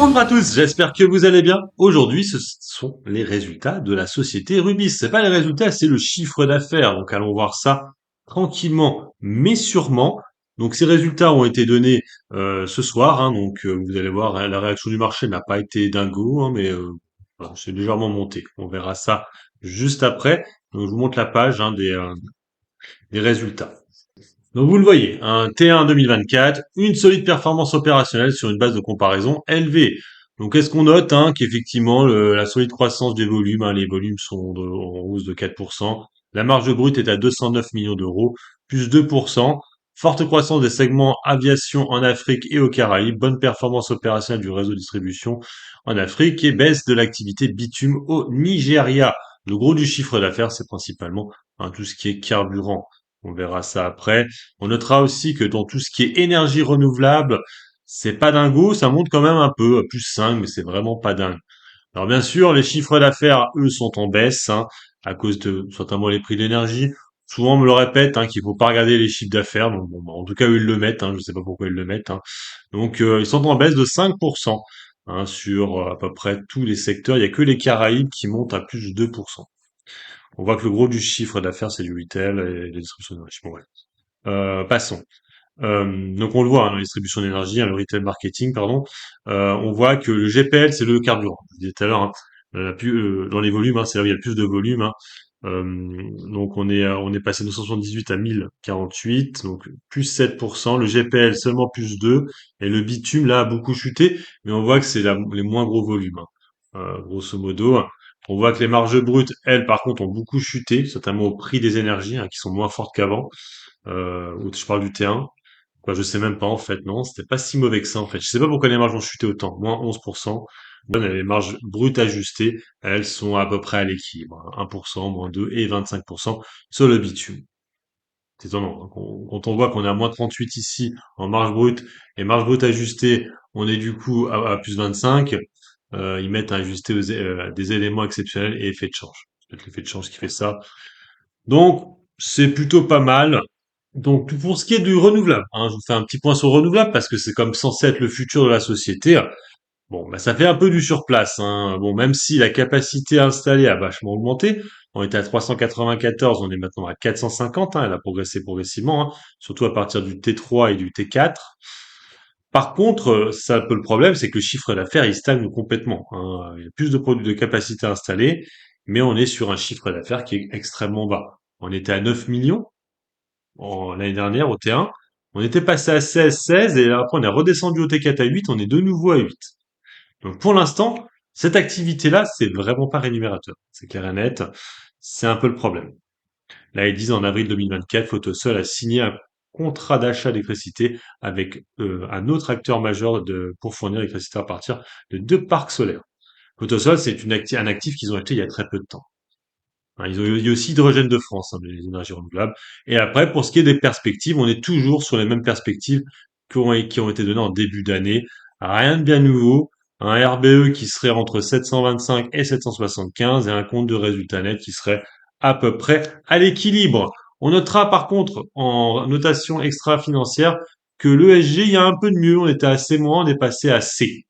Bonjour à tous, j'espère que vous allez bien. Aujourd'hui, ce sont les résultats de la société Rubis. C'est pas les résultats, c'est le chiffre d'affaires. Donc allons voir ça tranquillement, mais sûrement. Donc ces résultats ont été donnés ce soir. Donc vous allez voir, hein, la réaction du marché n'a pas été dingo, mais voilà, c'est légèrement monté. On verra ça juste après. Donc je vous montre la page des résultats. Donc vous le voyez, un T1 2024, une solide performance opérationnelle sur une base de comparaison élevée. Donc est-ce qu'on note qu'effectivement la solide croissance des volumes, les volumes sont en hausse de 4%, la marge brute est à 209 millions d'euros, plus 2%, forte croissance des segments aviation en Afrique et aux Caraïbes, bonne performance opérationnelle du réseau de distribution en Afrique et baisse de l'activité bitume au Nigeria. Le gros du chiffre d'affaires, c'est principalement tout ce qui est carburant. On verra ça après. On notera aussi que dans tout ce qui est énergie renouvelable, c'est pas dingo, ça monte quand même un peu, à plus 5, mais c'est vraiment pas dingue. Alors bien sûr, les chiffres d'affaires, eux, sont en baisse, à cause de notamment les prix de l'énergie. Souvent, on me le répète, qu'il faut pas regarder les chiffres d'affaires. Donc, bon, en tout cas, eux, ils le mettent. Je sais pas pourquoi ils le mettent. Donc, ils sont en baisse de 5%, sur à peu près tous les secteurs. Il y a que les Caraïbes qui montent à plus de 2%. On voit que le gros du chiffre d'affaires, c'est du retail et les distributions d'énergie. Bon, ouais. Passons. Donc on le voit dans la distribution d'énergie, le retail marketing, pardon. On voit que le GPL, c'est le carburant. Je disais tout à l'heure, dans les volumes, c'est là où il y a le plus de volume. Euh, donc on est passé de 978 à 1048, donc plus 7%. Le GPL seulement plus 2, et le bitume là a beaucoup chuté, mais on voit que c'est les moins gros volumes. Grosso modo, on voit que les marges brutes, elles, par contre, ont beaucoup chuté, notamment au prix des énergies, qui sont moins fortes qu'avant. Je parle du T1. Bah, je sais même pas en fait, non, c'était pas si mauvais que ça en fait. Je sais pas pourquoi les marges ont chuté autant, moins 11%. Les marges brutes ajustées, elles sont à peu près à l'équilibre, 1%, moins 2 et 25% sur le bitume. C'est étonnant, quand on voit qu'on est à moins 38 ici en marge brute et marge brute ajustée, on est du coup à plus 25. Ils mettent à ajuster des éléments exceptionnels et effet de change. C'est peut-être l'effet de change qui fait ça. Donc, c'est plutôt pas mal. Donc, pour ce qui est du renouvelable, je vous fais un petit point sur le renouvelable parce que c'est comme censé être le futur de la société. Bon, bah, ça fait un peu du surplace, Bon, même si la capacité installée a vachement augmenté, on était à 394, on est maintenant à 450, elle a progressé progressivement, surtout à partir du T3 et du T4. Par contre, ça un peu le problème, c'est que le chiffre d'affaires, il stagne complètement, Il y a plus de produits de capacité installée, mais on est sur un chiffre d'affaires qui est extrêmement bas. On était à 9 millions l'année dernière au T1. On était passé à 16 et après on est redescendu au T4 à 8, on est de nouveau à 8. Donc pour l'instant, cette activité-là, c'est vraiment pas rémunérateur. C'est clair et net. C'est un peu le problème. Là, ils disent en avril 2024, Photosol a signé un contrat d'achat d'électricité avec un autre acteur majeur pour fournir l'électricité à partir de 2 parcs solaires. Photosol, c'est un actif qu'ils ont acheté il y a très peu de temps. Il y a aussi Hydrogène de France, les énergies renouvelables. Et après, pour ce qui est des perspectives, on est toujours sur les mêmes perspectives qui ont été données en début d'année. Rien de bien nouveau. Un RBE qui serait entre 725 et 775 et un compte de résultat net qui serait à peu près à l'équilibre. On notera par contre en notation extra-financière que l'ESG, il y a un peu de mieux. On était à C-, on est passé à C.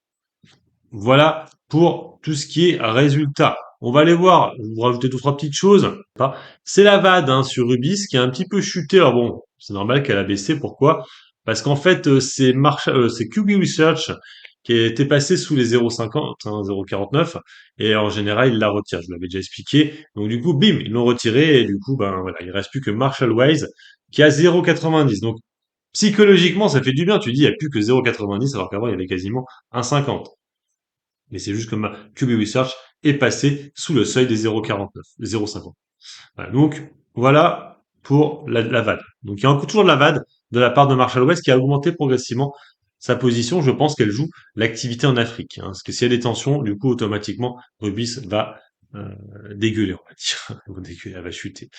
Voilà pour tout ce qui est résultat. On va aller voir, je vais vous rajouter deux, trois petites choses. C'est la VAD sur Rubis qui a un petit peu chuté. Alors bon, c'est normal qu'elle a baissé. Pourquoi? Parce qu'en fait, c'est QB Research qui était passé sous les 0,50, 0,49, et en général, il la retire. Je vous l'avais déjà expliqué. Donc du coup, bim, ils l'ont retiré, et du coup, ben voilà, il reste plus que Marshall Waze qui a 0,90. Donc psychologiquement, ça fait du bien. Tu dis, il n'y a plus que 0,90, alors qu'avant, il y avait quasiment 1,50. Mais c'est juste que ma QB Research est passé sous le seuil des 0,49, 0,50. Voilà, donc, voilà pour la VAD. Donc, il y a encore toujours de la VAD de la part de Marshall West qui a augmenté progressivement sa position. Je pense qu'elle joue l'activité en Afrique. Parce que s'il y a des tensions, du coup, automatiquement, Rubis va dégueuler, on va dire. Elle va dégueuler, elle va chuter.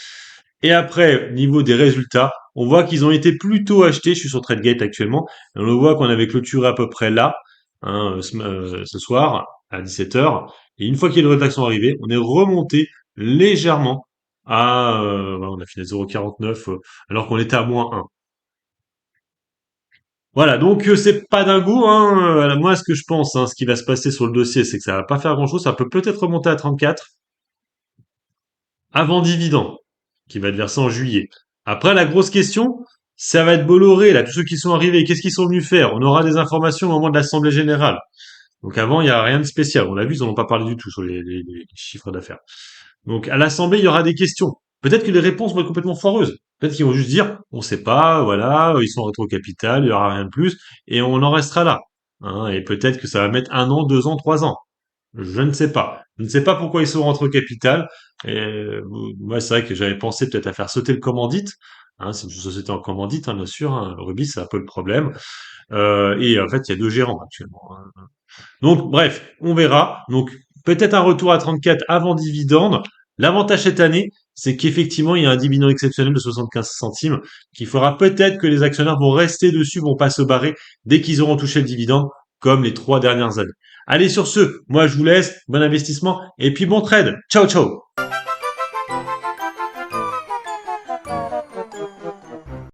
Et après, niveau des résultats, on voit qu'ils ont été plutôt achetés. Je suis sur TradeGate actuellement. Et on le voit qu'on avait clôturé à peu près là, ce soir, à 17 heures. Et une fois qu'il y a les rédactions arrivées, on est remonté légèrement voilà, on a fini à 0,49 alors qu'on était à moins 1. Voilà, donc c'est pas d'un goût. Hein. Moi, ce que je pense, hein, ce qui va se passer sur le dossier, c'est que ça va pas faire grand-chose. Ça peut peut-être remonter à 34 avant dividende, qui va être versé en juillet. Après, la grosse question, ça va être Bolloré, là, tous ceux qui sont arrivés, qu'est-ce qu'ils sont venus faire? On aura des informations au moment de l'Assemblée générale. Donc avant, il y a rien de spécial. On l'a vu, ils n'en ont pas parlé du tout sur les chiffres d'affaires. Donc à l'Assemblée, il y aura des questions. Peut-être que les réponses vont être complètement foireuses. Peut-être qu'ils vont juste dire, on sait pas, voilà, ils sont en rétro-capital, il y aura rien de plus, et on en restera là. Hein, et peut-être que ça va mettre 1 an, 2 ans, 3 ans. Je ne sais pas. Je ne sais pas pourquoi ils sont rentrés au capital. Et, moi, c'est vrai que j'avais pensé peut-être à faire sauter le commandite. Hein, c'est une société en commandite, hein, bien sûr. Hein. Rubis, c'est un peu le problème. Et en fait, il y a 2 gérants actuellement. Hein. Donc, bref, on verra. Donc, peut-être un retour à 34 avant dividende. L'avantage cette année, c'est qu'effectivement, il y a un dividende exceptionnel de 75 centimes qui fera peut-être que les actionnaires vont rester dessus, vont pas se barrer dès qu'ils auront touché le dividende, comme les 3 dernières années. Allez, sur ce, moi, je vous laisse. Bon investissement et puis bon trade. Ciao, ciao!